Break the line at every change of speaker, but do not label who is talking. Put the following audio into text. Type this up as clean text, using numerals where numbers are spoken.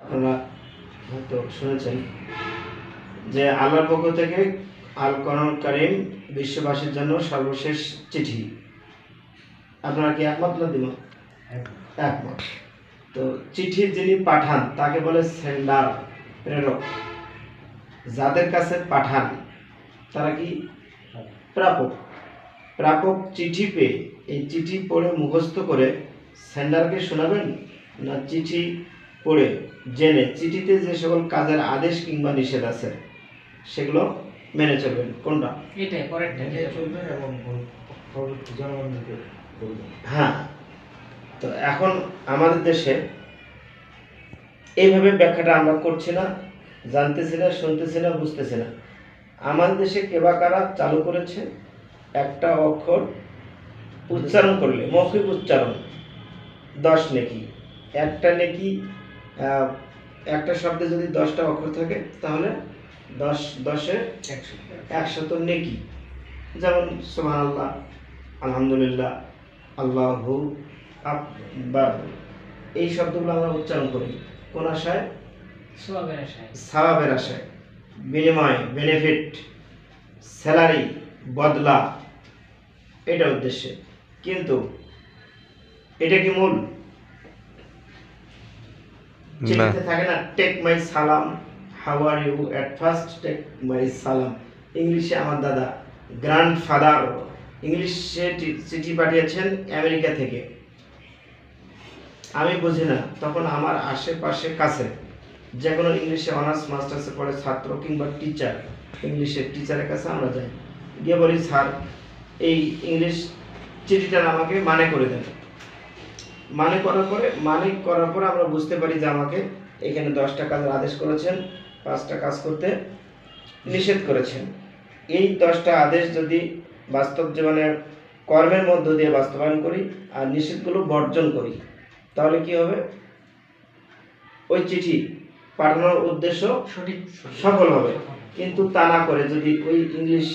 আপনারা হয়তো শুনেছেন যে আল্লাহর পক্ষ থেকে আল কোরআন কারীম বিশ্ববাসীর জন্য সর্বশেষ চিঠি। আপনারা কি একমত না দ্বিমত? একমত। তো চিঠি যিনি পাঠান তাকে বলে সেন্ডার, প্রেরক। যাদের কাছে পাঠান তারা কি প্রাপক। প্রাপক চিঠি পেয়ে এই চিঠি পড়ে মুখস্থ করে সেন্ডারকে শোনাবেন, না চিঠি পড়ে জেনে চিঠিতে যে সকল কাজের আদেশ কিংবা নিষেধ আছে সেগুলো মেনে চলবেন? কোনটা?
এটাই পরেরটা
চলবে এবং জনগণকে বলবে।
হ্যাঁ। তো এখন আমাদের দেশে এইভাবে ব্যাখ্যাটা আমরা করছি না, জানতেছি না, শুনতেছি না, বুঝতেছি না। আমাদের দেশে কেবা কারা চালু করেছে, একটা অক্ষর উচ্চারণ করলে মৌখিক উচ্চারণ 10 নেকি। একটা নেকি, একটা শব্দে যদি 10টা অক্ষর থাকে তাহলে 10 100 নেকি। যেমন সুবহানাল্লাহ, আলহামদুলিল্লাহ, আল্লাহু আকবার, এই শব্দগুলো আমরা উচ্চারণ করি কোন আশায়? সওয়াবের আশায়, বিনিময়, বেনিফিট, স্যালারি, বদলা, এটা উদ্দেশ্যে। কিন্তু এটা কি মূল? চিঠিতে থাকে না টেক মাই সালাম, how are you, at first take my সালাম। ইংলিশে আমার দাদা গ্র্যান্ডফাদার ইংলিশে চিঠি পাঠিয়েছেন আমেরিকা থেকে। আমি বুঝি না, তখন আমার আশেপাশে কাছে যে কোনো ইংলিশে অনার্স মাস্টার্সে পড়ে ছাত্র কিংবা টিচার, ইংলিশের টিচারের কাছে আমরা যাই, গিয়ে বলি স্যার এই ইংলিশ চিঠিটা আমাকে মানে করে দেন। মানে করার পরে আমরা বুঝতে পারি যে আমাকে এখানে 10টা কাজের আদেশ করেছেন, 5টা কাজ করতে নিষেধ করেছেন। এই 10টা আদেশ যদি বাস্তব জীবনে কর্মের মধ্য দিয়ে বাস্তবায়ন করি আর নিষেধগুলো বর্জন করি তাহলে কি হবে? ওই চিঠি পাঠানোর উদ্দেশ্য সফল হবে। কিন্তু তা না করে যদি ওই ইংলিশ